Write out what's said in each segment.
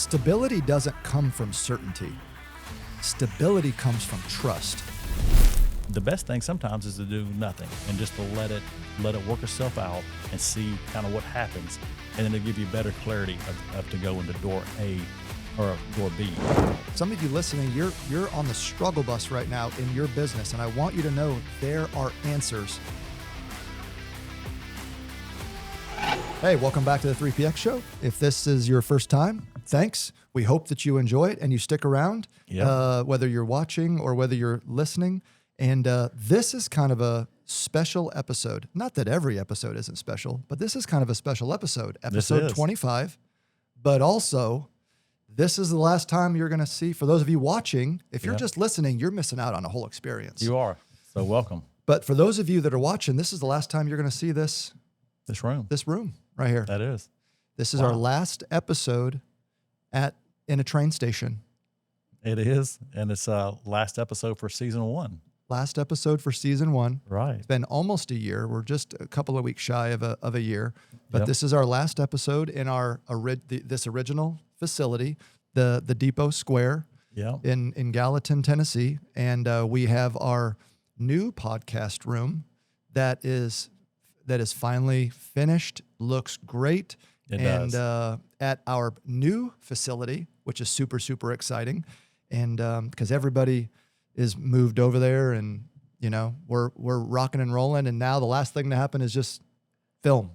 Stability doesn't come from certainty. Stability comes from trust. The best thing sometimes is to do nothing and just to let it work itself out and see kind of what happens, and then to give you better clarity of to go into door A or door B. Some of you listening, you're on the struggle bus right now in your business, and I want you to know there are answers. Hey, welcome back to the 3PX show. If this is your first time, thanks. We hope that you enjoy it and you stick around, whether you're watching or whether you're listening. And this is kind of a special episode. Not that every episode isn't special, but this is kind of a special episode. Episode 25. But also, this is the last time you're going to see, for those of you watching, if you're just listening, you're missing out on a whole experience. You are. So welcome. But for those of you that are watching, this is the last time you're going to see this room right here. That is. This is our last episode in a train station. It is. And it's last episode for season 1. Last episode for season 1. Right. It's been almost a year. We're just a couple of weeks shy of a year. But this is our last episode in our this original facility, the Depot Square in Gallatin, Tennessee. And we have our new podcast room that is finally finished, looks great. It does. At our new facility, which is super, super exciting. And because everybody is moved over there, and we're rocking and rolling, and now the last thing to happen is just film.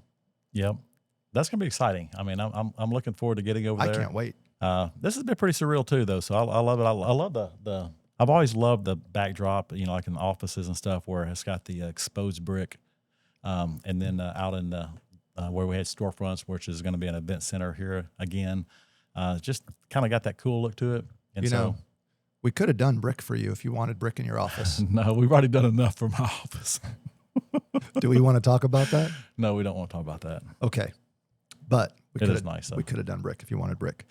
Yep, that's gonna be exciting. I mean, I'm looking forward to getting over there. I can't wait. This has been pretty surreal too, though. So I love it. I love the. I've always loved the backdrop, like in offices and stuff, where it's got the exposed brick, and then out in the where we had storefronts, which is going to be an event center here again. Just kind of got that cool look to it. And we could have done brick for you if you wanted brick in your office. No, we've already done enough for my office. Do we want to talk about that? No, we don't want to talk about that. Okay. But it is nice, though. We could have done brick if you wanted brick.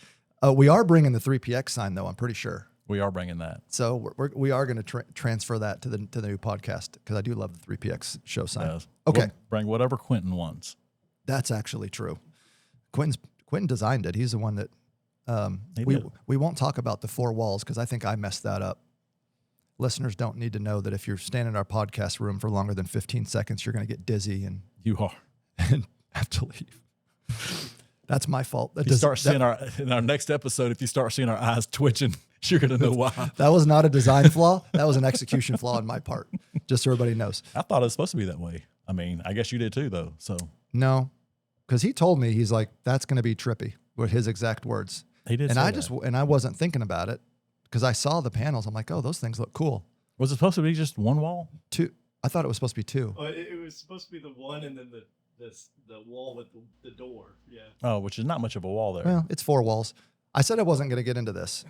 We are bringing the 3PX sign, though, I'm pretty sure. We are bringing that. So we are going to transfer that to the new podcast, because I do love the 3PX show sign. Yes. Okay. We'll bring whatever Quentin wants. That's actually true. Quentin designed it. He's the one that we won't talk about the 4 walls, because I think I messed that up. Listeners don't need to know that if you're standing in our podcast room for longer than 15 seconds, you're going to get dizzy and you are and have to leave. That's my fault. In our next episode, if you start seeing our eyes twitching, you're going to know why. That was not a design flaw. That was an execution flaw on my part, just so everybody knows. I thought it was supposed to be that way. I mean, I guess you did too, though. So no, because he told me, he's like, that's going to be trippy, with his exact words. He did. And I wasn't thinking about it, because I saw the panels. I'm like, oh, those things look cool. Was it supposed to be just 1 wall? 2. I thought it was supposed to be 2. Oh, it was supposed to be the 1, and then the wall with the door. Yeah. Oh, which is not much of a wall there. Well, it's 4 walls. I said I wasn't going to get into this,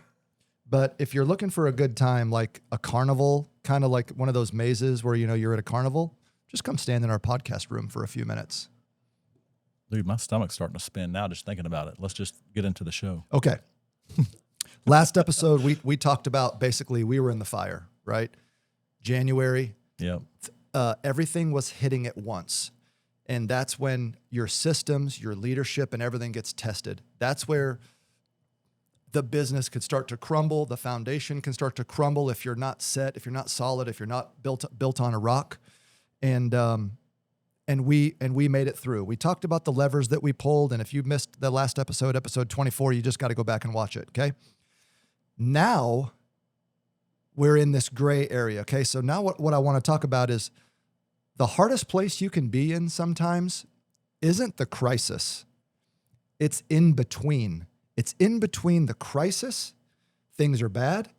but if you're looking for a good time, like a carnival, kind of like one of those mazes where you're at a carnival, just come stand in our podcast room for a few minutes. Dude, my stomach's starting to spin now just thinking about it. Let's just get into the show. Okay. Last episode, we talked about, basically, we were in the fire, right? January. Yep. Everything was hitting at once. And that's when your systems, your leadership, and everything gets tested. That's where the business could start to crumble. The foundation can start to crumble if you're not set, if you're not solid, if you're not built on a rock. And we made it through. We talked about the levers that we pulled. And if you missed the last episode 24, you just got to go back and watch it. Okay. Now we're in this gray area. Okay. So now what I want to talk about is the hardest place you can be in sometimes isn't the crisis. It's in between. It's in between the crisis, things are bad,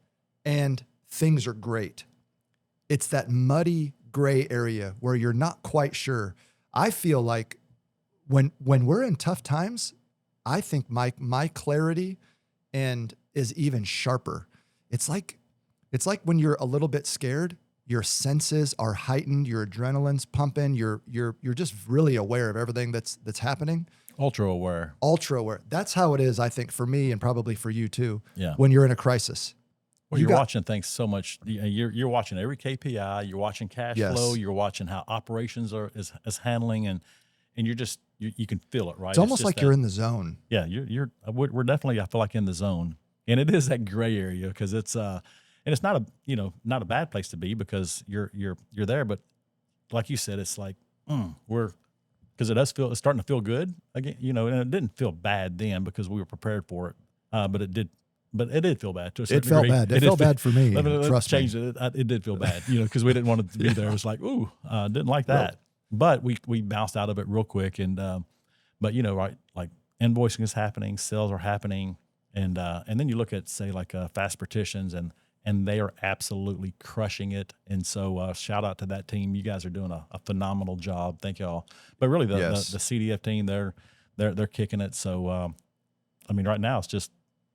and things are great. It's that muddy gray area where you're not quite sure. I feel like when we're in tough times, I think my clarity is even sharper. It's like when you're a little bit scared, your senses are heightened, your adrenaline's pumping, you're just really aware of everything that's happening. Ultra aware. That's how it is, I think, for me, and probably for you too. Yeah. When you're in a crisis. Well, you're watching things so much. You're watching every KPI. You're watching cash flow. You're watching how operations is handling, and you're just you can feel it, right? It's almost just like that, you're in the zone. Yeah, we're definitely, I feel like, in the zone, and it is that gray area because it's and it's not a not a bad place to be because you're there, but like you said, it's like we're because it's starting to feel good again, and it didn't feel bad then because we were prepared for it, but it did feel bad to a certain It felt degree. bad. It felt bad for me. Let's Trust me. change it. It did feel bad, because we didn't want it to be there. It was like, didn't like that, but we bounced out of it real quick, and but right, like invoicing is happening, sales are happening, and then you look at say like fast partitions and they are absolutely crushing it. And so shout out to that team. You guys are doing a phenomenal job. Thank y'all. But really the CDF team, they're kicking it. So I mean, right now it's just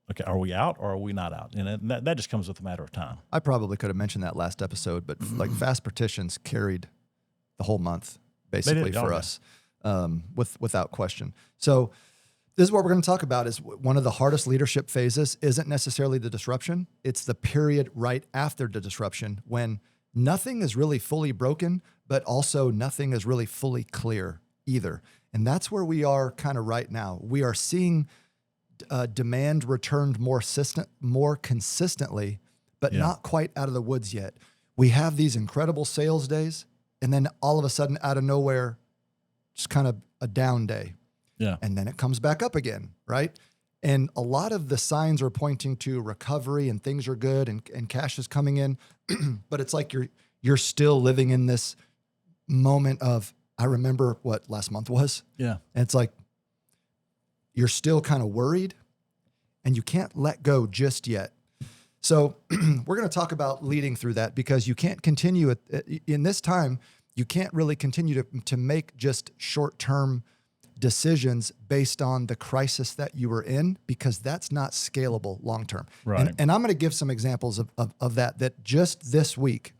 okay. Are we out or are we not out? And that just comes with a matter of time. I probably could have mentioned that last episode, but like fast partitions carried the whole month basically for us. Without question. So this is what we're going to talk about is one of the hardest leadership phases isn't necessarily the disruption. It's the period right after the disruption when nothing is really fully broken, but also nothing is really fully clear either. And that's where we are kind of right now. We are seeing demand returned more consistently, but not quite out of the woods yet. We have these incredible sales days, and then all of a sudden out of nowhere, just kind of a down day. Yeah. And then it comes back up again, right? And a lot of the signs are pointing to recovery and things are good and cash is coming in. But it's like you're still living in this moment of, I remember what last month was. Yeah. And it's like you're still kind of worried and you can't let go just yet. So we're going to talk about leading through that because you can't continue in this time. You can't really continue to make just short-term decisions based on the crisis that you were in because that's not scalable long-term. Right. And I'm going to give some examples of that just this week,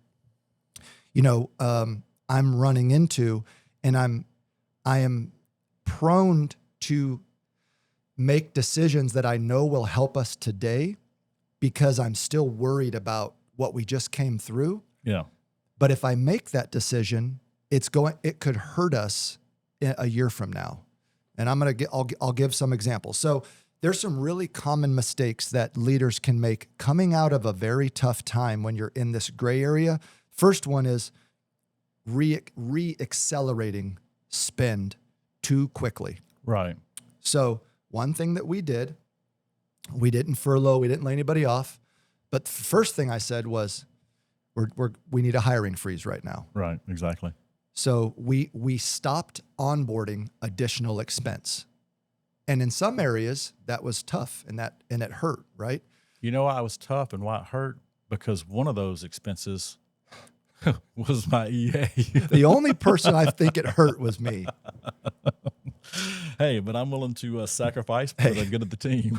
I'm running into, and I am prone to make decisions that I know will help us today because I'm still worried about what we just came through. Yeah. But if I make that decision, it could hurt us a year from now. And I'll give some examples. So there's some really common mistakes that leaders can make coming out of a very tough time when you're in this gray area. First one is re-accelerating spend too quickly. Right. So one thing that we didn't furlough, we didn't lay anybody off. But the first thing I said was, we need a hiring freeze right now. Right. Exactly. So we stopped onboarding additional expense. And in some areas that was tough and it hurt, right? You know why it was tough and why it hurt? Because one of those expenses was my EA. The only person I think it hurt was me. Hey, but I'm willing to sacrifice for the good of the team.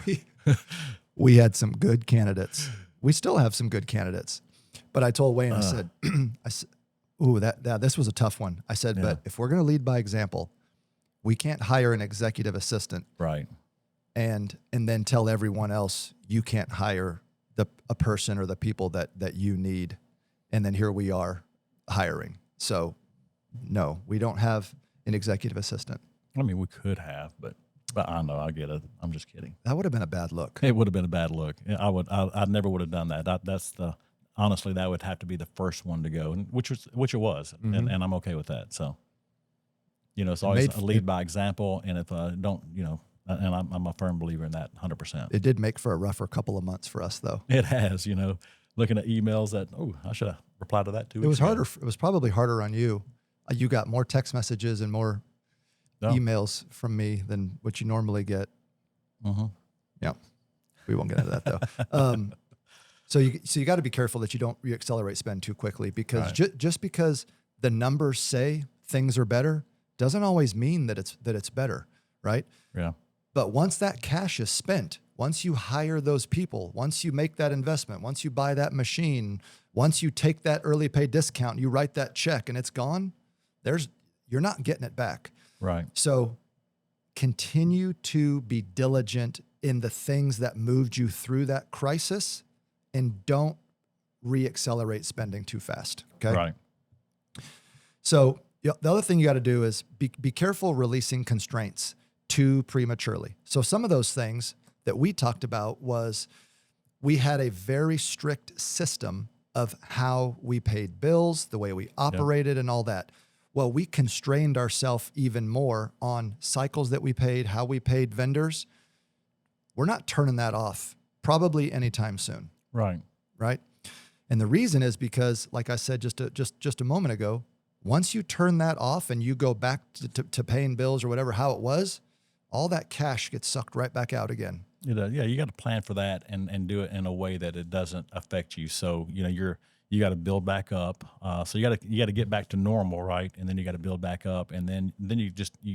We had some good candidates. We still have some good candidates. But I told Wayne, I said, ooh, this was a tough one. I said, but if we're going to lead by example, we can't hire an executive assistant, right? And then tell everyone else you can't hire a person or the people that you need, and then here we are hiring. So, no, we don't have an executive assistant. I mean, we could have, but I know, I get it. I'm just kidding. That would have been a bad look. It would have been a bad look. I never would have done that. Honestly, that would have to be the first one to go, and which it was, and I'm okay with that. So, it's always a lead by example, and if I don't, and I'm a firm believer in that 100%. It did make for a rougher couple of months for us, though. It has, looking at emails that, I should have replied to that too. It was harder. It was probably harder on you. You got more text messages and more emails from me than what you normally get. Mm-hmm. Yeah, we won't get into that though. So you got to be careful that you don't reaccelerate spend too quickly because just because the numbers say things are better doesn't always mean that it's better, right? Yeah. But once that cash is spent, once you hire those people, once you make that investment, once you buy that machine, once you take that early pay discount, you write that check and it's gone, you're not getting it back. Right. So continue to be diligent in the things that moved you through that crisis and don't reaccelerate spending too fast. Okay. Right. So the other thing you got to do is be careful releasing constraints too prematurely. So some of those things that we talked about was we had a very strict system of how we paid bills, the way we operated and all that. Well, we constrained ourselves even more on cycles that we paid, how we paid vendors. We're not turning that off probably anytime soon. Right. Right. And the reason is because, like I said just a moment ago, once you turn that off and you go back to paying bills or whatever, how it was, all that cash gets sucked right back out again. Yeah, you got to plan for that and do it in a way that it doesn't affect you. So you got to build back up. So you got to get back to normal, right? And then you got to build back up, and then you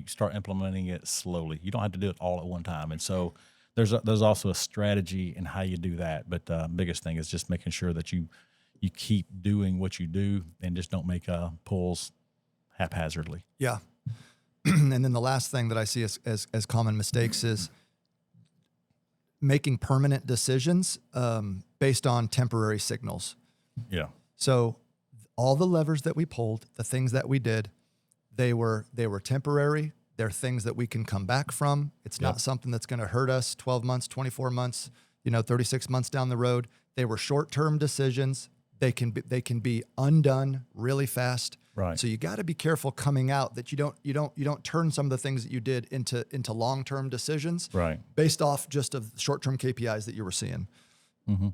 start implementing it slowly. You don't have to do it all at one time. And so there's also a strategy in how you do that. But biggest thing is just making sure that you keep doing what you do and just don't make pulls haphazardly. Yeah. And then the last thing that I see as common mistakes is making permanent decisions based on temporary signals. Yeah. So all the levers that we pulled, the things that we did, they were temporary. They're things that we can come back from. It's not something that's going to hurt us 12 months, 24 months, 36 months down the road. They were short-term decisions. They can be undone really fast. Right. So you got to be careful coming out that you don't turn some of the things that you did into long-term decisions. Right. Based off just of short-term KPIs that you were seeing. Mm-hmm.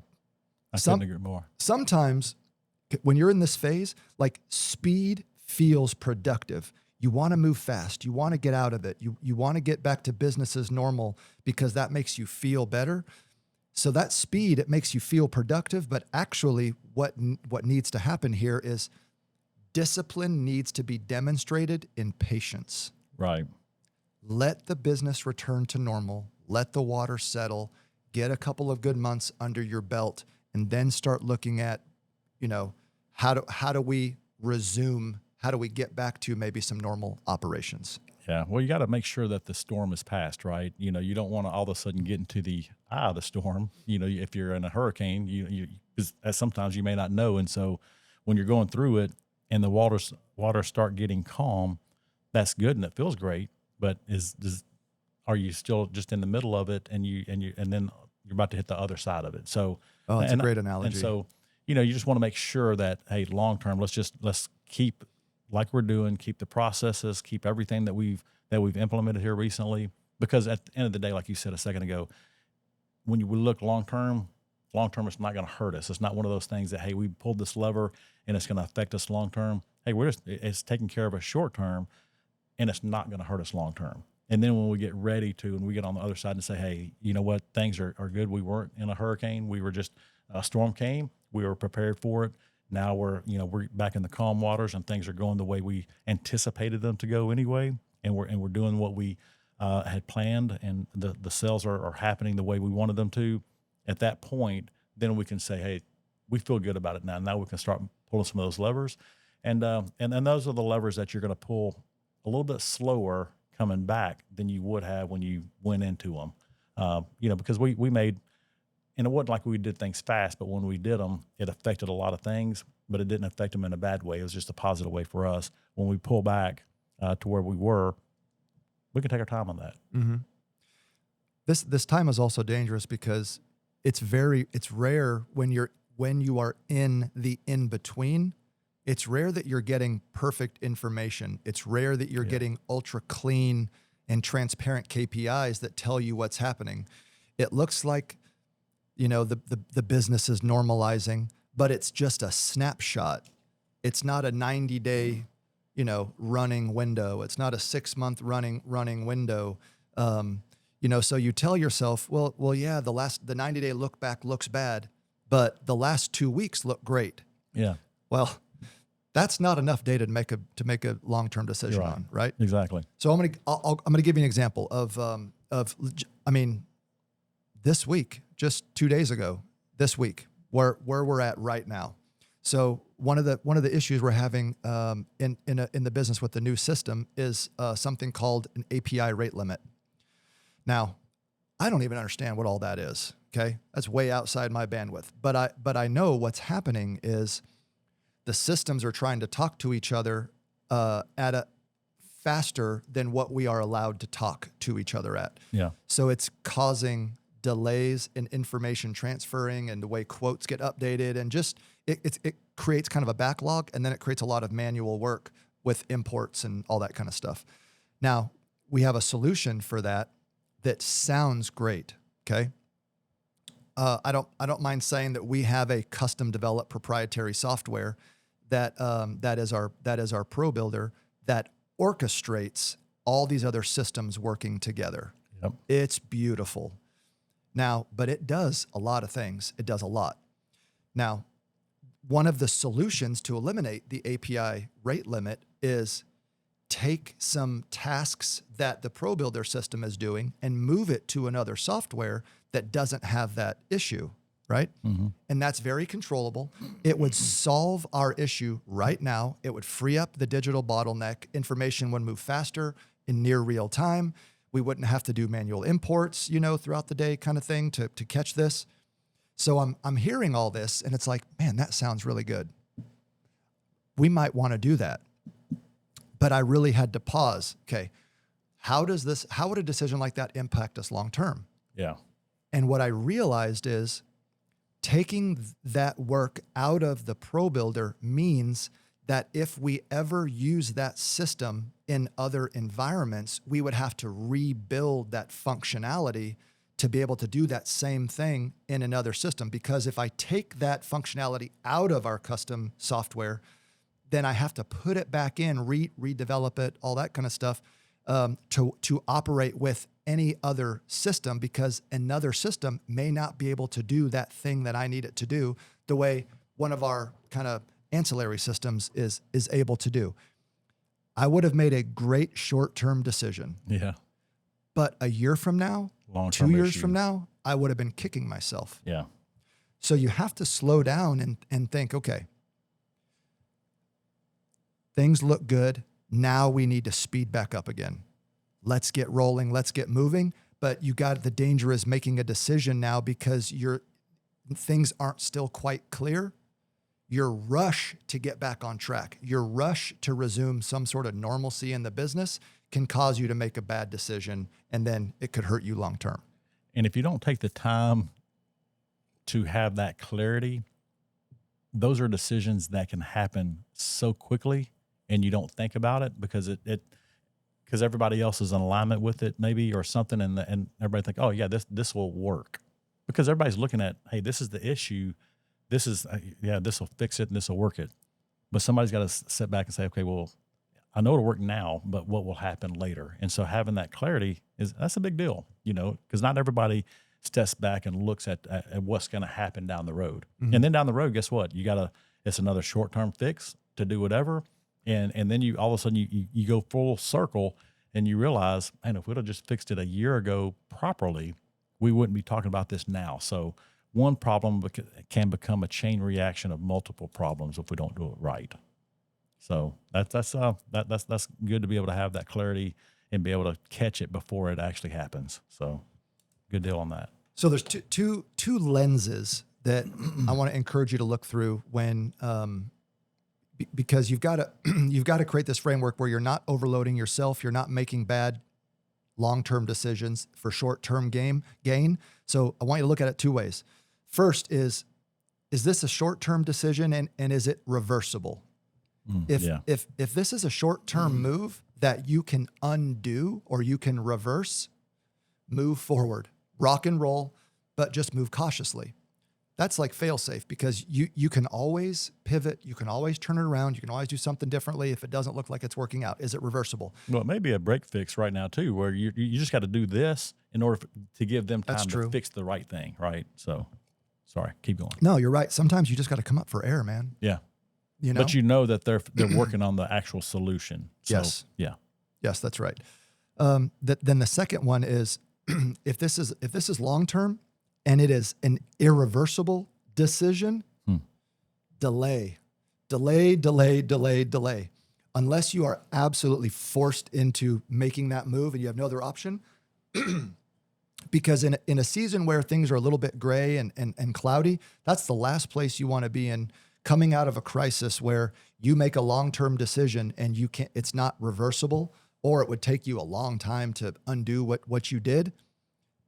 I couldn't agree more. Sometimes when you're in this phase, like speed feels productive. You want to move fast. You want to get out of it. You want to get back to business as normal because that makes you feel better. So that speed, it makes you feel productive, but actually what needs to happen here is discipline needs to be demonstrated in patience. Right. Let the business return to normal. Let the water settle. Get a couple of good months under your belt, and then start looking at, how do we resume? How do we get back to maybe some normal operations? Yeah. Well, you got to make sure that the storm is past, right? You don't want to all of a sudden get into the eye of the storm. If you're in a hurricane, because sometimes you may not know. And so when you're going through it and the water start getting calm, that's good and it feels great. But are you still just in the middle of it and then you're about to hit the other side of it? So, that's a great analogy. And so, you just want to make sure that, hey, long term, let's keep like we're doing, keep the processes, keep everything that we've implemented here recently. Because at the end of the day, like you said a second ago, when you look long term, it's not going to hurt us. It's not one of those things that, hey, we pulled this lever and it's going to affect us long term. Hey, it's taking care of us short term, and it's not going to hurt us long term. And then when we get ready to, and we get on the other side and say, hey, you know what, things are good. We weren't in a hurricane. We were just, a storm came. We were prepared for it. Now we're back in the calm waters and things are going the way we anticipated them to go anyway. And we're doing what we had planned, and the sales are happening the way we wanted them to. At that point, then we can say, hey, we feel good about it now. Now we can start pulling some of those levers. And those are the levers that you're going to pull a little bit slower coming back than you would have when you went into them. Because we made, and it wasn't like we did things fast, but when we did them, it affected a lot of things, but it didn't affect them in a bad way. It was just a positive way for us. When we pull back to where we were, we can take our time on that. Mm-hmm. This time is also dangerous because it's rare when you are in the in-between. It's rare that you're getting perfect information. It's rare that you're getting ultra clean and transparent KPIs that tell you what's happening. It looks like, the business is normalizing, but it's just a snapshot. It's not a 90-day, running window. It's not a 6-month running window. So you tell yourself, well, yeah, the 90-day look back looks bad, but the last 2 weeks look great. Yeah. Well, that's not enough data to make a long-term decision on, right? Exactly. So I'm gonna give you an example of this week, just 2 days ago, this week, where we're at right now. So one of the issues we're having in the business with the new system is something called an API rate limit. Now, I don't even understand what all that is. Okay, that's way outside my bandwidth. But I know what's happening is the systems are trying to talk to each other at a faster than what we are allowed to talk to each other at. Yeah. So it's causing delays in information transferring and the way quotes get updated, and just it creates kind of a backlog, and then it creates a lot of manual work with imports and all that kind of stuff. Now, we have a solution for that sounds great. Okay. I don't mind saying that we have a custom developed proprietary software that is our Pro Builder that orchestrates all these other systems working together. Yep. It's beautiful. Now, but it does a lot of things. It does a lot. Now, one of the solutions to eliminate the API rate limit is take some tasks that the Pro Builder system is doing and move it to another software that doesn't have that issue, right? Mm-hmm. And that's very controllable. It would solve our issue right now. It would free up the digital bottleneck. Information would move faster in near real time. We wouldn't have to do manual imports, throughout the day kind of thing to catch this. So I'm hearing all this and it's like, man, that sounds really good. We might want to do that. But I really had to pause. Okay, how would a decision like that impact us long term? Yeah. And what I realized is taking that work out of the Pro Builder means that if we ever use that system in other environments, we would have to rebuild that functionality to be able to do that same thing in another system. Because if I take that functionality out of our custom software, then I have to put it back in, redevelop it, all that kind of stuff, to operate with any other system, because another system may not be able to do that thing that I need it to do the way one of our kind of ancillary systems is able to do. I would have made a great short-term decision. Yeah. But a year from now, Long-term 2 years issues. from now, I would have been kicking myself. Yeah. So you have to slow down and think, okay, things look good. Now we need to speed back up again. Let's get rolling. Let's get moving. But the danger is making a decision now because things aren't still quite clear. Your rush to get back on track, your rush to resume some sort of normalcy in the business can cause you to make a bad decision, and then it could hurt you long term. And if you don't take the time to have that clarity, those are decisions that can happen so quickly and you don't think about it because because everybody else is in alignment with it maybe or something, and everybody think, oh yeah, this will work, because everybody's looking at, hey, this is the issue. This is, this will fix it and this will work it. But somebody's got to sit back and say, okay, well, I know it'll work now, but what will happen later? And so having that clarity that's a big deal, because not everybody steps back and looks at what's going to happen down the road. Mm-hmm. And then down the road, guess what? It's another short-term fix to do whatever. And then you, all of a sudden you go full circle and you realize, man, if we'd have just fixed it a year ago properly, we wouldn't be talking about this now. So one problem can become a chain reaction of multiple problems if we don't do it right. So that's good to be able to have that clarity and be able to catch it before it actually happens. So good deal on that. So there's two lenses that I want to encourage you to look through when, because you've got to create this framework where you're not overloading yourself. You're not making bad long-term decisions for short-term gain. So I want you to look at it two ways. First is this a short-term decision and is it reversible? If this is a short-term move that you can undo or you can reverse, move forward, rock and roll, but just move cautiously. That's like fail-safe, because you can always pivot, you can always turn it around, you can always do something differently if it doesn't look like it's working out. Is it reversible? Well, it may be a break fix right now too, where you just got to do this in order to give them time to fix the right thing, right? So, sorry, keep going. No, you're right. Sometimes you just got to come up for air, man. Yeah. But that they're working on the actual solution. So, yes. Yeah. Yes, that's right. Then the second one is if this is long term and it is an irreversible decision, delay. Unless you are absolutely forced into making that move and you have no other option. Because in a season where things are a little bit gray and cloudy, that's the last place you want to be in coming out of a crisis where you make a long-term decision and it's not reversible, or it would take you a long time to undo what you did.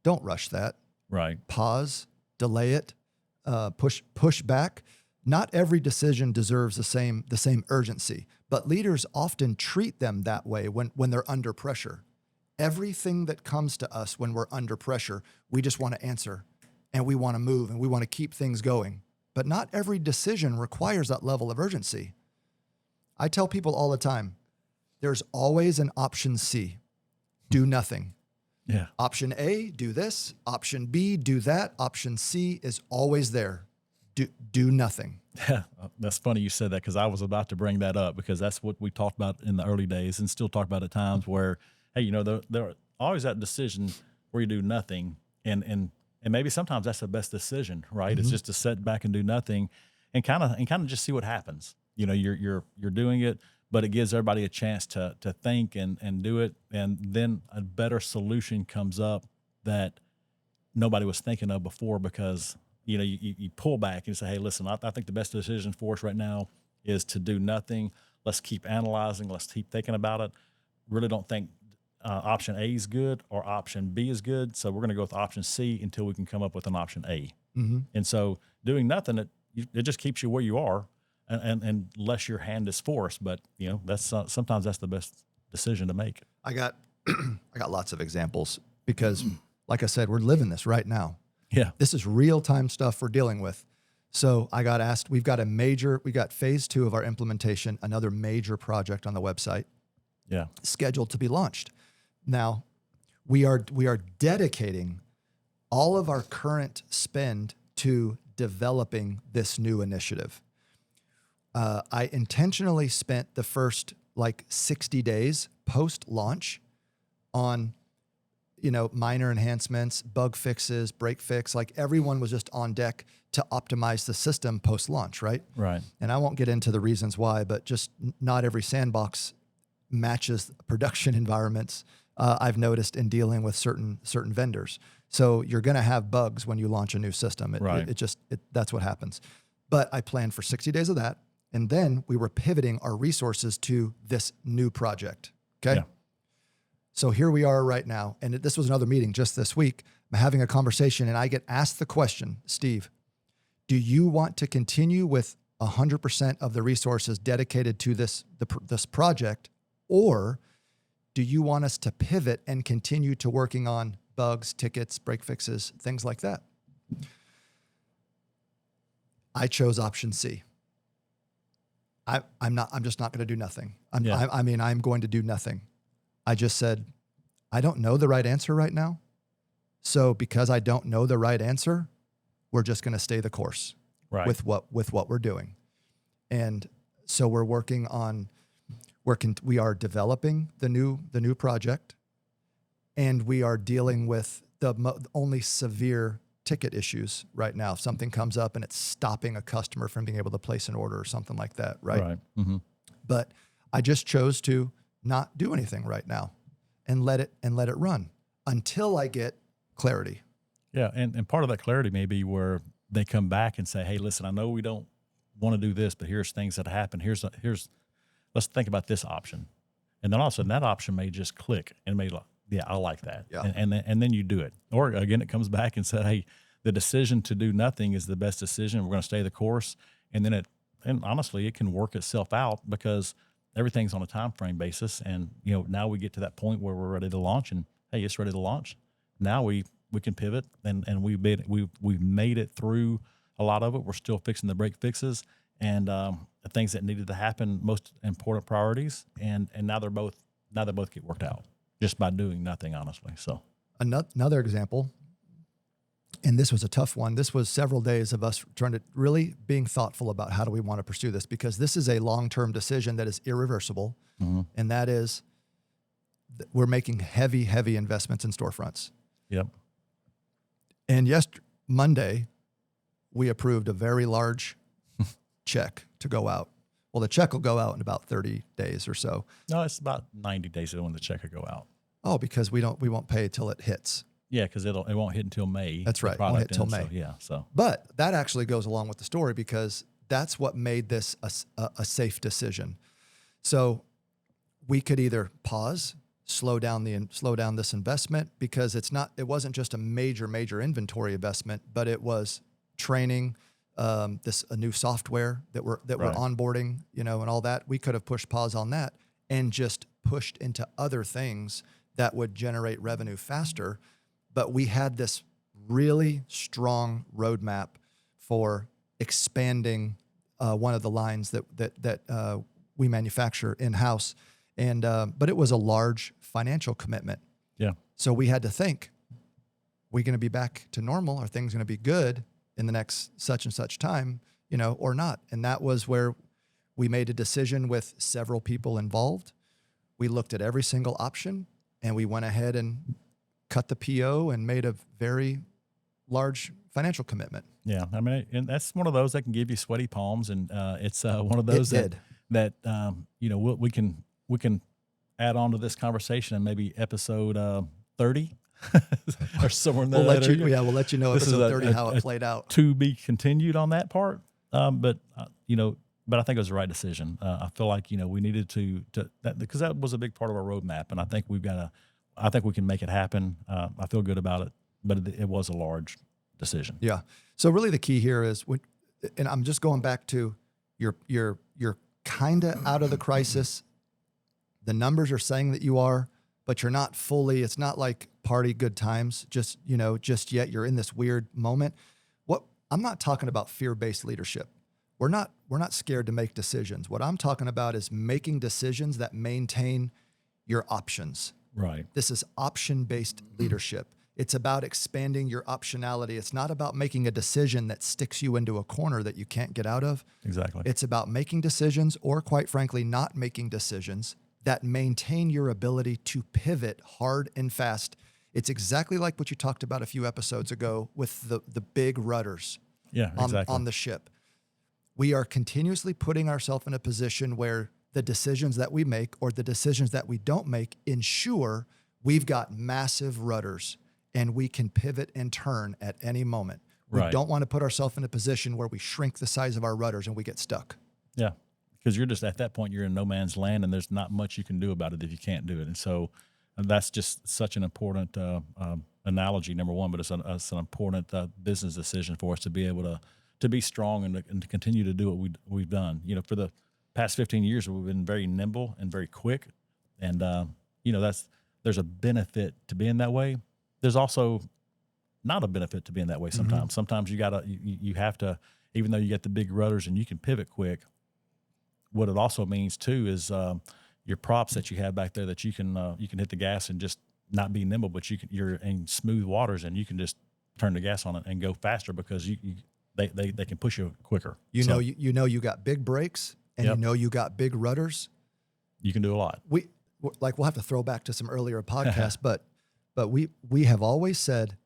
Don't rush that. Right. Pause, delay it, push back. Not every decision deserves the same urgency, but leaders often treat them that way when they're under pressure. Everything that comes to us when we're under pressure, we just want to answer and we want to move and we want to keep things going. But not every decision requires that level of urgency. I tell people all the time, there's always an option C. Do nothing. Yeah. Option A, do this. Option B, do that. Option C is always there. Do nothing. Yeah, that's funny you said that, because I was about to bring that up, because that's what we talked about in the early days and still talk about at times where, hey, there always that decision where you do nothing. And maybe sometimes that's the best decision, right? Mm-hmm. It's just to sit back and do nothing and kind of just see what happens. You're doing it, but it gives everybody a chance to think and do it. And then a better solution comes up that nobody was thinking of before, because you pull back and you say, hey, listen, I think the best decision for us right now is to do nothing. Let's keep analyzing. Let's keep thinking about it. Really don't think option A is good or option B is good. So we're going to go with option C until we can come up with an option A. Mm-hmm. And so doing nothing, it just keeps you where you are, and unless your hand is forced. But that's sometimes that's the best decision to make. I got lots of examples because, like I said, we're living this right now. Yeah. This is real-time stuff we're dealing with. So I got asked, we got phase 2 of our implementation, another major project on the website. Yeah. Scheduled to be launched. Now, we are dedicating all of our current spend to developing this new initiative. I intentionally spent the first 60 days post-launch on minor enhancements, bug fixes, break fix. Everyone was just on deck to optimize the system post-launch, right? Right. And I won't get into the reasons why, but just not every sandbox matches production environments. I've noticed in dealing with certain vendors. So you're going to have bugs when you launch a new system. Right. That's what happens. But I planned for 60 days of that. And then we were pivoting our resources to this new project. Okay. Yeah. So here we are right now. And this was another meeting just this week. I'm having a conversation and I get asked the question, Steve, do you want to continue with 100% of the resources dedicated to this project, or do you want us to pivot and continue to working on bugs, tickets, break fixes, things like that? I chose option C. I'm just not going to do nothing. I'm going to do nothing. I just said, I don't know the right answer right now. So because I don't know the right answer, we're just going to stay the course with what we're doing. And so we're working on, we are developing the new project, and we are dealing with the only severe ticket issues right now. If something comes up and it's stopping a customer from being able to place an order or something like that, right? Right. Mm-hmm. But I just chose to not do anything right now and let it run until I get clarity. Yeah, and part of that clarity may be where they come back and say, hey, listen, I know we don't want to do this, but here's things that happen. Let's think about this option. And then all of a sudden that option may just click and may like, yeah, I like that. Yeah. And then you do it. Or again, it comes back and said, hey, the decision to do nothing is the best decision. We're going to stay the course. And then and honestly, it can work itself out because everything's on a time frame basis. And, now we get to that point where we're ready to launch, and hey, it's ready to launch. Now we can pivot, and we've made it through a lot of it. We're still fixing the break fixes and the things that needed to happen, most important priorities. And now they both get worked out just by doing nothing, honestly. So another example, and this was a tough one. This was several days of us trying to really being thoughtful about how do we want to pursue this, because this is a long-term decision that is irreversible. Mm-hmm. And that is, we're making heavy investments in storefronts. Yep. And Monday, we approved a very large check to go out. Well, the check will go out in about 30 days or so. No, it's about 90 days when the check will go out. Oh, because we won't pay till it hits. Yeah, because it won't hit until May. That's right. It won't hit till May. So. But that actually goes along with the story, because that's what made this a safe decision. So we could either pause, slow down this investment, because it wasn't just a major Right. inventory investment, but it was training, a new software that we're onboarding, and all that. We could have pushed pause on that and just pushed into other things that would generate revenue faster. But we had this really strong roadmap for expanding one of the lines that we manufacture in-house. But it was a large financial commitment. Yeah. So we had to think, we going to be back to normal? Are things going to be good in the next such and such time, or not? And that was where we made a decision with several people involved. We looked at every single option, and we went ahead and cut the PO and made a very large financial commitment. Yeah. I mean, and that's one of those that can give you sweaty palms. And it's one of those that we can add on to this conversation in maybe episode 30 or somewhere in there. We'll let you know episode 30 how it played out. To be continued on that part. But I think it was the right decision. I feel like, we needed to because that was a big part of our roadmap. And I think I think we can make it happen. I feel good about it, but it was a large decision. Yeah. So really the key here is and I'm just going back to you're kind of out of the crisis. The numbers are saying that you are, but you're not fully. It's not like party good times just yet. You're in this weird moment. I'm not talking about fear-based leadership. We're not scared to make decisions. What I'm talking about is making decisions that maintain your options. Right. This is option-based leadership. It's about expanding your optionality. It's not about making a decision that sticks you into a corner that you can't get out of. Exactly. It's about making decisions, or quite frankly, not making decisions that maintain your ability to pivot hard and fast. It's exactly like what you talked about a few episodes ago with the big rudders on the ship. We are continuously putting ourselves in a position where the decisions that we make or the decisions that we don't make ensure we've got massive rudders and we can pivot and turn at any moment. We don't want to put ourselves in a position where we shrink the size of our rudders and we get stuck. Yeah, because you're just at that point, you're in no man's land, and there's not much you can do about it if you can't do it. And so that's just such an important analogy, number one, but it's an important business decision for us to be able to be strong and to continue to do what we've done. For the past 15 years, we've been very nimble and very quick. And, there's a benefit to being that way. There's also not a benefit to being that way sometimes. Mm-hmm. Sometimes you have to, even though you get the big rudders and you can pivot quick, what it also means too is your props that you have back there that you can hit the gas and just not be nimble, but you're in smooth waters and you can just turn the gas on it and go faster because they can push you quicker. You got big brakes and you got big rudders. You can do a lot. We'll have to throw back to some earlier podcasts, but we have always said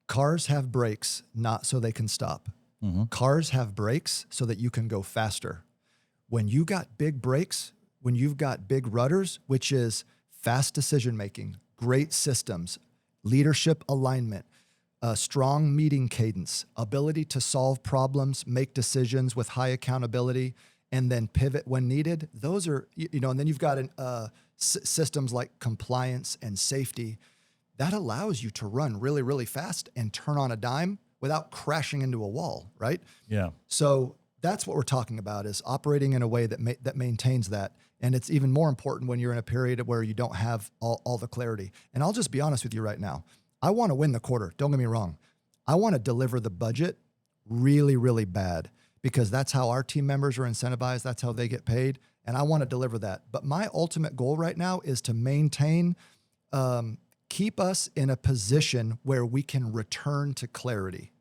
cars have brakes not so they can stop. Mm-hmm. Cars have brakes so that you can go faster. When you got big brakes, when you've got big rudders, which is fast decision making, great systems, leadership alignment, strong meeting cadence, ability to solve problems, make decisions with high accountability, and then pivot when needed. Those are, and then you've got systems like compliance and safety that allows you to run really, really fast and turn on a dime without crashing into a wall, right? Yeah. So that's what we're talking about, is operating in a way that maintains that. And it's even more important when you're in a period where you don't have all the clarity. And I'll just be honest with you right now. I want to win the quarter. Don't get me wrong. I want to deliver the budget really, really bad, because that's how our team members are incentivized. That's how they get paid. And I want to deliver that. But my ultimate goal right now is to maintain, keep us in a position where we can return to clarity.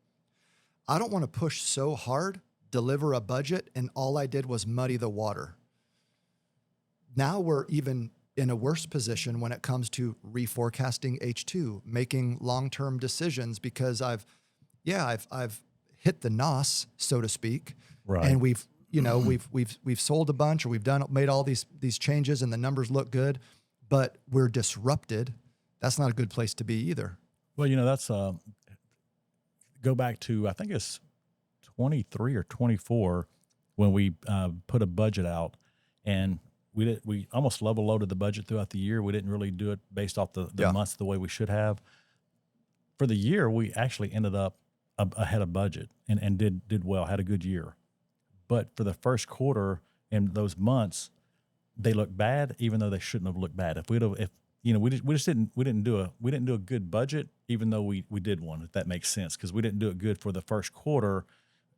I don't want to push so hard, deliver a budget, and all I did was muddy the water. Now we're even in a worse position when it comes to reforecasting H2, making long-term decisions, because I've hit the NOS, so to speak, right? And we've sold a bunch, or made all these changes, and the numbers look good, but we're disrupted. That's not a good place to be either. Well, that's go back to, I think it's 23 or 24. when we put a budget out, and we almost level loaded the budget throughout the year. We didn't really do it based off the Yeah. months the way we should have. For the year, we actually ended up ahead of budget and did well, had a good year. But for the first quarter and those months, they looked bad, even though they shouldn't have looked bad. We didn't do a good budget, even though we did one, if that makes sense, because we didn't do it good for the first quarter,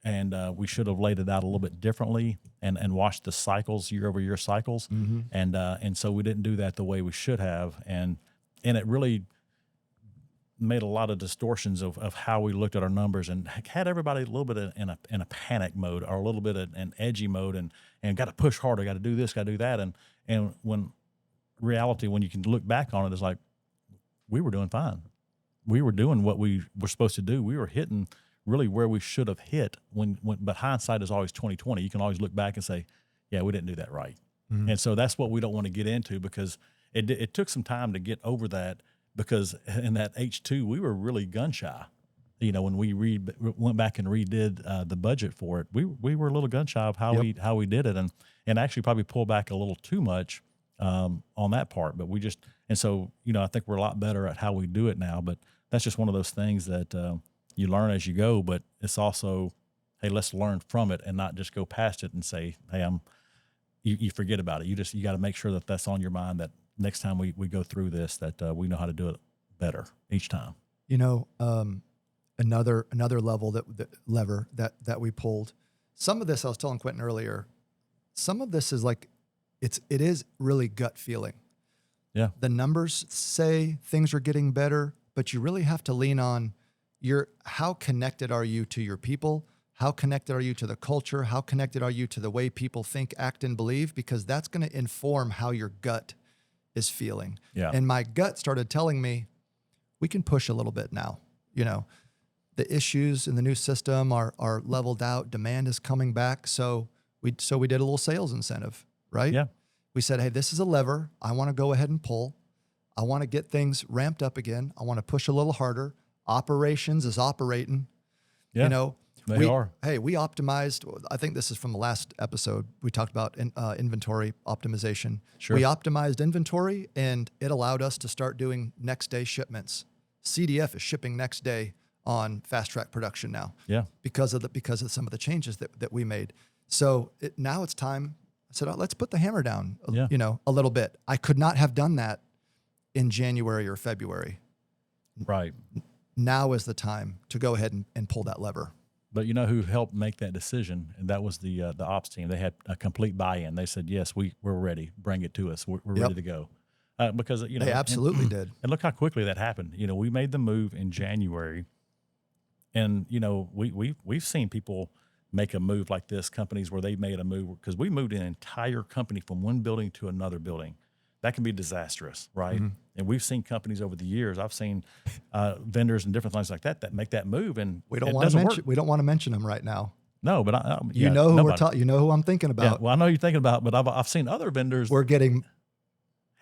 and we should have laid it out a little bit differently and watched the cycles, year over year cycles, and so we didn't do that the way we should have, and it really made a lot of distortions of how we looked at our numbers, and had everybody a little bit in a panic mode, or a little bit in an edgy mode, and got to push harder, got to do this, got to do that, and when reality, when you can look back on it, it's like we were doing fine. We were doing what we were supposed to do. We were hitting really where we should have hit. But hindsight is always 20/20. You can always look back and say, yeah, we didn't do that right. And so that's what we don't want to get into, because it took some time to get over that. Because in that H2, we were really gun shy. When we went back and redid the budget for it, we were a little gun shy of how we did it, and actually probably pulled back a little too much on that part. But so I think we're a lot better at how we do it now. But that's just one of those things that you learn as you go. But it's also, hey, let's learn from it and not just go past it and say, hey, you forget about it. You got to make sure that that's on your mind, that next time we go through this, that we know how to do it better each time. Another lever that we pulled. Some of this, I was telling Quentin earlier, some of this is like, it is really gut feeling. Yeah. The numbers say things are getting better, but you really have to lean on how connected are you to your people? How connected are you to the culture? How connected are you to the way people think, act, and believe? Because that's going to inform how your gut is feeling. Yeah. And my gut started telling me, we can push a little bit now. The issues in the new system are leveled out. Demand is coming back. So we did a little sales incentive, right? Yeah. We said, hey, this is a lever I want to go ahead and pull. I want to get things ramped up again. I want to push a little harder. Operations is operating. Yeah. They are. Hey, we optimized. I think this is from the last episode. We talked about inventory optimization. Sure. We optimized inventory, and it allowed us to start doing next day shipments. CDF is shipping next day on fast track production now. Yeah. Because of some of the changes that we made. So now it's time. I said, let's put the hammer down. A little bit. I could not have done that in January or February. Right. Now is the time to go ahead and pull that lever. But who helped make that decision? And that was the ops team. They had a complete buy-in. They said, yes, we're ready. Bring it to us. We're ready to go. Because they absolutely did. And look how quickly that happened. We made the move in January, and we've seen people make a move like this. Companies where they made a move because we moved an entire company from one building to another building. That can be disastrous, right? Mm-hmm. And we've seen companies over the years. I've seen vendors and different things like that make that move, and we don't want to mention them right now. No, but you know who I'm thinking about. Yeah, well, I know you're thinking about, but I've seen other vendors. We're getting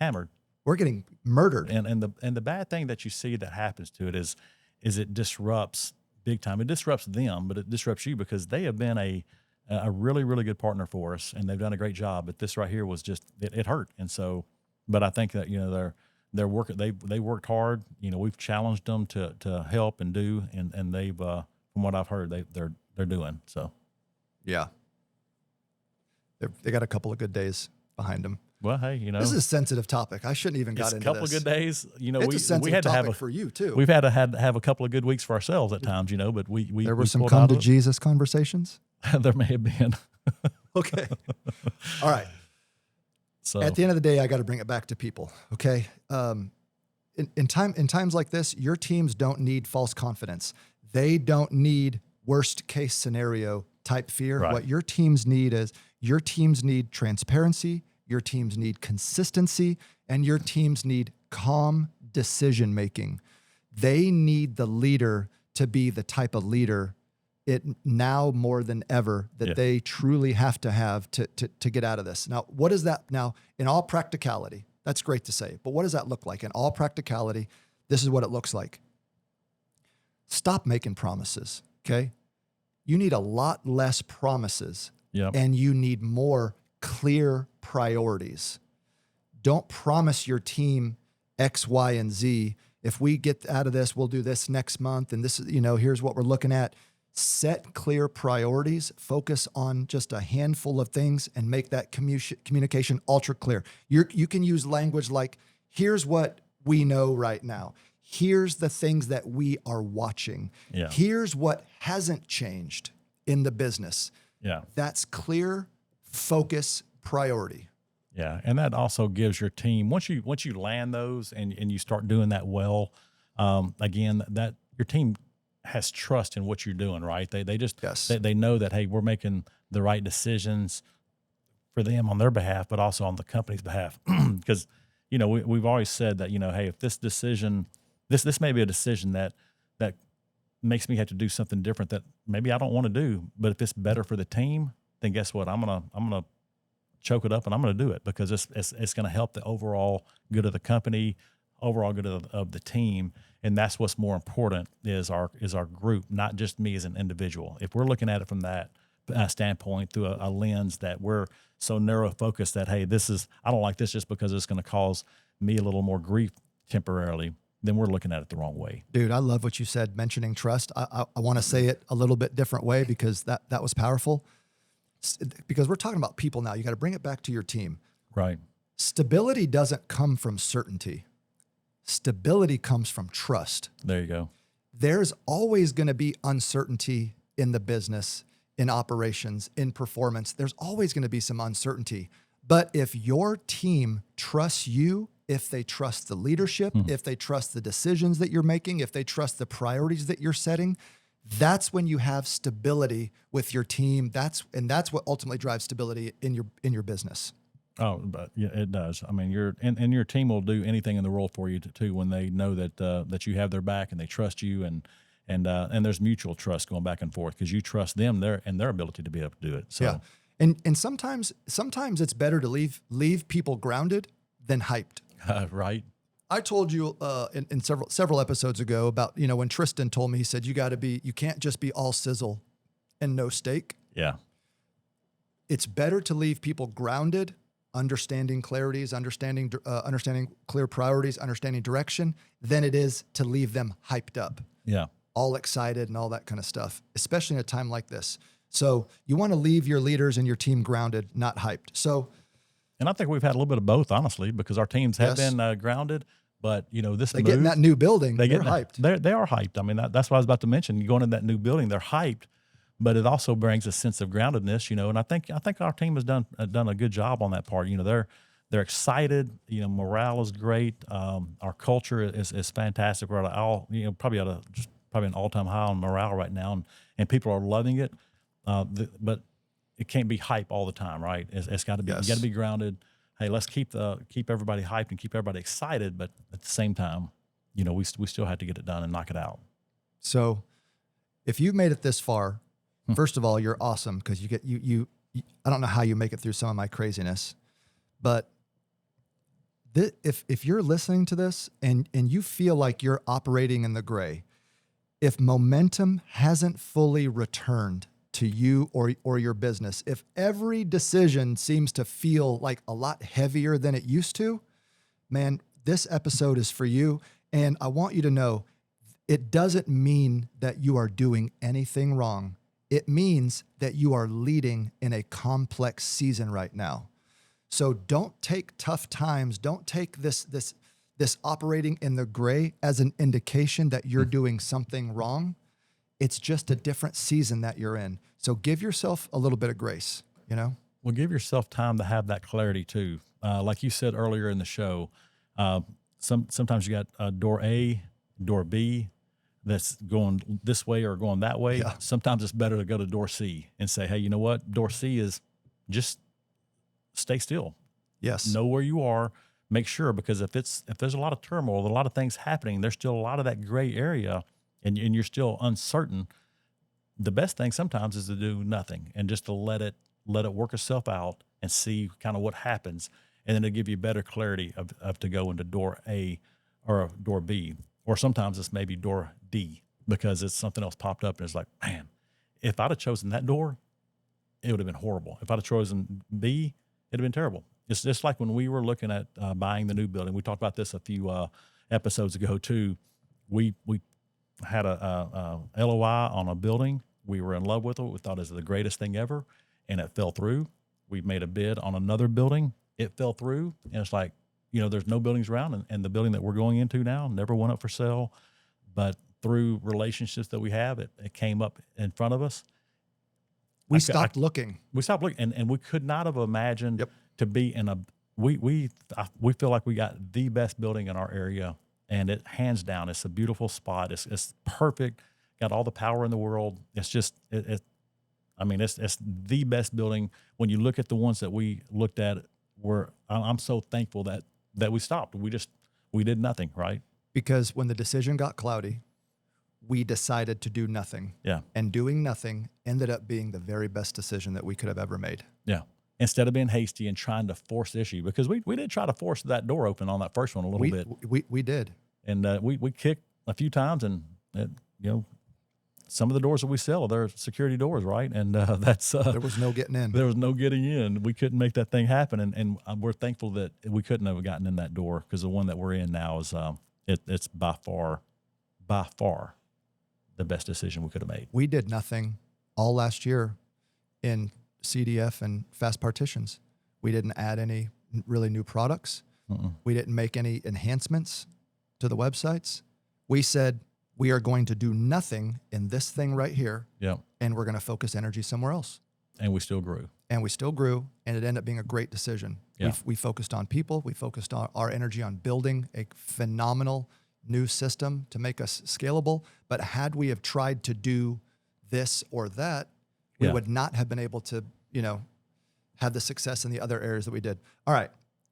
hammered. We're getting murdered. And the bad thing that you see that happens to it is it disrupts big time. It disrupts them, but it disrupts you because they have been a really, really good partner for us, and they've done a great job. But this right here was just it hurt, and so. But I think that they're working. They worked hard. We've challenged them to help and do, and they've from what I've heard they're doing so. Yeah, they got a couple of good days behind them. Well, hey, this is a sensitive topic. I shouldn't even got into this. A couple of good days. It's a sensitive topic for you too. We've had to have a couple of good weeks for ourselves at times, but we there were some come to Jesus conversations. There may have been. Okay, all right. So at the end of the day, I got to bring it back to people. Okay. In times like this, your teams don't need false confidence. They don't need worst case scenario type fear. Right. What your teams need is transparency. Your teams need consistency, and your teams need calm decision making. They need the leader to be the type of leader now more than ever that they truly have to get out of this. Now, what is that? Now, in all practicality, that's great to say, but what does that look like? In all practicality, this is what it looks like. Stop making promises, okay? You need a lot less promises Yep. and you need more clear priorities. Don't promise your team X, Y, and Z. If we get out of this, we'll do this next month. And this is, here's what we're looking at. Set clear priorities, focus on just a handful of things, and make that communication ultra clear. You can use language like, here's what we know right now. Here's the things that we are watching. Yeah. Here's what hasn't changed in the business. Yeah. That's clear, focus, priority. Yeah, and that also gives your team, once you land those and you start doing that well, again, that your team has trust in what you're doing, right? They just Yes. they know that, hey, we're making the right decisions for them on their behalf, but also on the company's behalf. Because we've always said that, hey, if this decision, this may be a decision that makes me have to do something different that maybe I don't want to do, but if it's better for the team, then guess what? I'm gonna choke it up and I'm going to do it because it's going to help the overall good of the company, overall good of the team. And that's what's more important is our group, not just me as an individual. If we're looking at it from that standpoint through a lens that we're so narrow focused that, hey, I don't like this just because it's going to cause me a little more grief temporarily, then we're looking at it the wrong way. Dude, I love what you said, mentioning trust. I want to say it a little bit different way because that was powerful. Because we're talking about people now. You got to bring it back to your team. Right. Stability doesn't come from certainty. Stability comes from trust. There you go. There's always going to be uncertainty in the business, in operations, in performance. There's always going to be some uncertainty. But if your team trusts you, if they trust the leadership, if they trust the decisions that you're making, if they trust the priorities that you're setting, that's when you have stability with your team. That's what ultimately drives stability in your business. Oh, but yeah, it does. I mean, your team will do anything in the world for you too when they know that you have their back and they trust you and there's mutual trust going back and forth because you trust them and their ability to be able to do it. So yeah, and sometimes it's better to leave people grounded than hyped. Right. I told you in several episodes ago about, when Tristan told me, he said, you can't just be all sizzle and no steak. Yeah. It's better to leave people grounded, understanding clarities, understanding clear priorities, understanding direction, than it is to leave them hyped up. Yeah. All excited and all that kind of stuff, especially in a time like this. So you want to leave your leaders and your team grounded, not hyped. So, and I think we've had a little bit of both, honestly, because our teams have Yes. been grounded. But this they get in that new building, they're hyped. They are hyped. I mean, that's what I was about to mention. You go into that new building, they're hyped, but it also brings a sense of groundedness. And I think our team has done a good job on that part. They're excited. Morale is great. Our culture is fantastic. We're at probably an all-time high on morale right now, and people are loving it. But it can't be hype all the time, right? It's got to be. Yes. You got to be grounded. Hey, let's keep everybody hyped and keep everybody excited, but at the same time, we still have to get it done and knock it out. So if you've made it this far, first of all, you're awesome because you I don't know how you make it through some of my craziness, but if you're listening to this and you feel like you're operating in the gray, if momentum hasn't fully returned to you or your business, if every decision seems to feel like a lot heavier than it used to, man, this episode is for you. And I want you to know, it doesn't mean that you are doing anything wrong. It means that you are leading in a complex season right now. So don't take tough times. Don't take this operating in the gray as an indication that you're doing something wrong. It's just a different season that you're in. So give yourself a little bit of grace, Well, give yourself time to have that clarity too. Like you said earlier in the show, sometimes you got door A, door B that's going this way or going that way. Yeah. Sometimes it's better to go to door C and say, hey, you know what? Door C is just stay still. Yes. Know where you are. Make sure, because if there's a lot of turmoil, a lot of things happening, there's still a lot of that gray area and you're still uncertain. The best thing sometimes is to do nothing and just to let it work itself out and see kind of what happens. And then it'll give you better clarity of to go into door A or door B, or sometimes it's maybe door D because it's something else popped up and it's like, man, if I'd have chosen that door, it would have been horrible. If I'd have chosen B, it'd have been terrible. It's just like when we were looking at buying the new building. We talked about this a few episodes ago too. We had a LOI on a building. We were in love with it. We thought it was the greatest thing ever, and it fell through. We made a bid on another building. It fell through, and it's like, there's no buildings around, and the building that we're going into now never went up for sale, but through relationships that we have, it came up in front of us. We stopped looking. We stopped looking, and we could not have imagined Yep. to be in a. We feel like we got the best building in our area, and it hands down, it's a beautiful spot. It's perfect. Got all the power in the world. It's just it's the best building. When you look at the ones that we looked at, I'm so thankful that we stopped. We did nothing, right? Because when the decision got cloudy, we decided to do nothing. Yeah. And doing nothing ended up being the very best decision that we could have ever made. Yeah. Instead of being hasty and trying to force the issue, because we did try to force that door open on that first one a little bit. We did. And we kicked a few times, and some of the doors that we sell, they're security doors, right? And that's There was no getting in. there was no getting in. We couldn't make that thing happen, and we're thankful that we couldn't have gotten in that door, because the one that we're in now is it's by far the best decision we could have made. We did nothing all last year in CDF and fast partitions. We didn't add any really new products. We didn't make any enhancements to the websites. We said, we are going to do nothing in this thing right here. Yeah. And we're going to focus energy somewhere else. And we still grew. And it ended up being a great decision. Yeah. We focused on people. We focused on our energy on building a phenomenal new system to make us scalable. But had we have tried to do this or that, we would not have been able to, have the success in the other areas that we did. All right.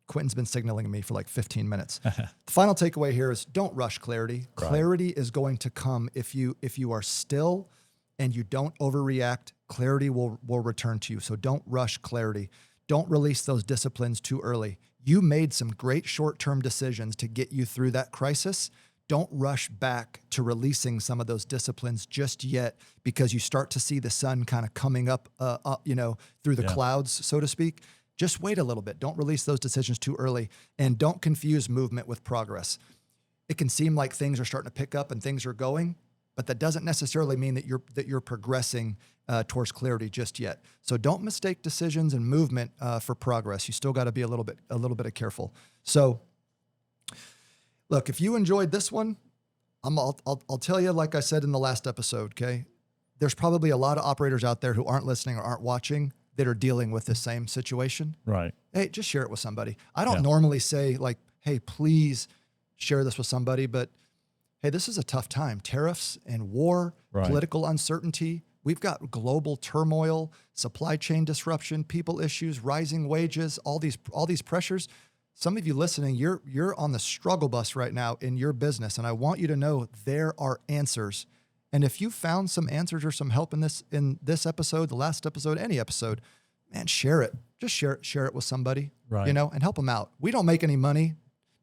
Quentin's been signaling to me for like 15 minutes. The final takeaway here is don't rush clarity. Right. Clarity is going to come if you are still and you don't overreact. Clarity will return to you. So don't rush clarity. Don't release those disciplines too early. You made some great short-term decisions to get you through that crisis. Don't rush back to releasing some of those disciplines just yet, because you start to see the sun kind of coming up, through the clouds, so to speak. Just wait a little bit. Don't release those decisions too early, and don't confuse movement with progress. It can seem like things are starting to pick up and things are going, but that doesn't necessarily mean that you're progressing towards clarity just yet. So don't mistake decisions and movement for progress. You still got to be a little bit careful. So, look, if you enjoyed this one, I'll tell you, like I said in the last episode. Okay, there's probably a lot of operators out there who aren't listening or aren't watching that are dealing with the same situation. Right. Hey, just share it with somebody. I don't normally say like, hey, please share this with somebody, but hey, this is a tough time. Tariffs and war, political uncertainty. We've got global turmoil, supply chain disruption, people issues, rising wages, all these pressures. Some of you listening, you're on the struggle bus right now in your business, and I want you to know there are answers. And if you found some answers or some help in this episode, the last episode, any episode, man, share it. Just share it with somebody, right? And help them out. We don't make any money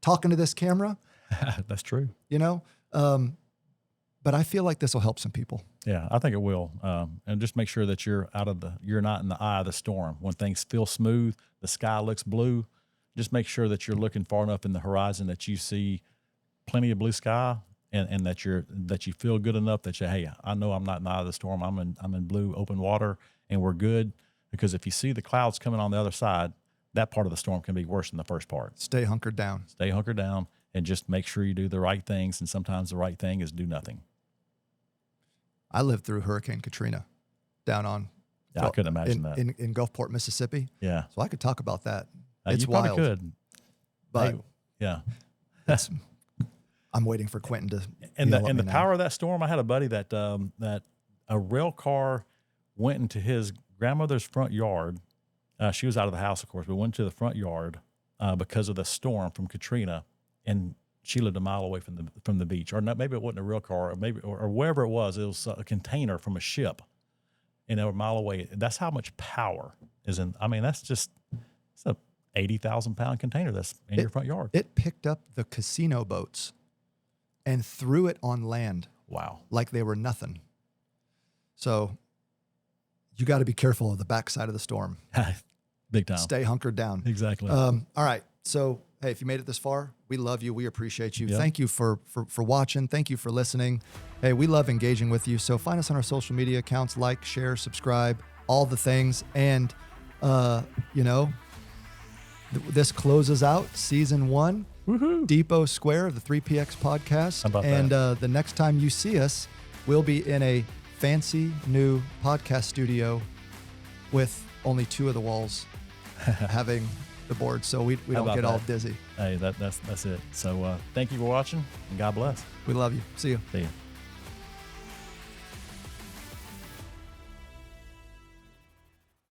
talking to this camera. That's true. But I feel like this will help some people. Yeah, I think it will. And just make sure that you're not in the eye of the storm. When things feel smooth, the sky looks blue, just make sure that you're looking far enough in the horizon that you see plenty of blue sky, and that you feel good enough that hey, I know I'm not in the eye of the storm. I'm in blue open water, and we're good. Because if you see the clouds coming on the other side, that part of the storm can be worse than the first part. Stay hunkered down. Stay hunkered down, and just make sure you do the right things. And sometimes the right thing is do nothing. I lived through Hurricane Katrina down on. Yeah, I couldn't imagine that in Gulfport, Mississippi. Yeah, so I could talk about that. It's you probably wild. Could, but yeah. I'm waiting for Quentin to. And the power of that storm. I had a buddy that a rail car went into his grandmother's front yard. She was out of the house, of course, but went to the front yard because of the storm from Katrina, and she lived a mile away from the beach. Or not, maybe it wasn't a rail car, or wherever it was a container from a ship, and they were a mile away. That's how much power is in. I mean, it's a 80,000-pound container that's in your front yard. It picked up the casino boats and threw it on land. Wow. Like they were nothing. So you got to be careful of the backside of the storm. Big time. Stay hunkered down. Exactly. All right. So, hey, if you made it this far, we love you. We appreciate you. Yep. Thank you for watching. Thank you for listening. Hey, we love engaging with you. So find us on our social media accounts, like, share, subscribe, all the things. And, this closes out season 1, Woohoo. Depot Square, the 3PX podcast. How about and that? The next time you see us, we'll be in a fancy new podcast studio with only 2 of the walls having the board, so we How don't about get all that? dizzy. Hey, that's it. So thank you for watching, and God bless. We love you. See you. See you.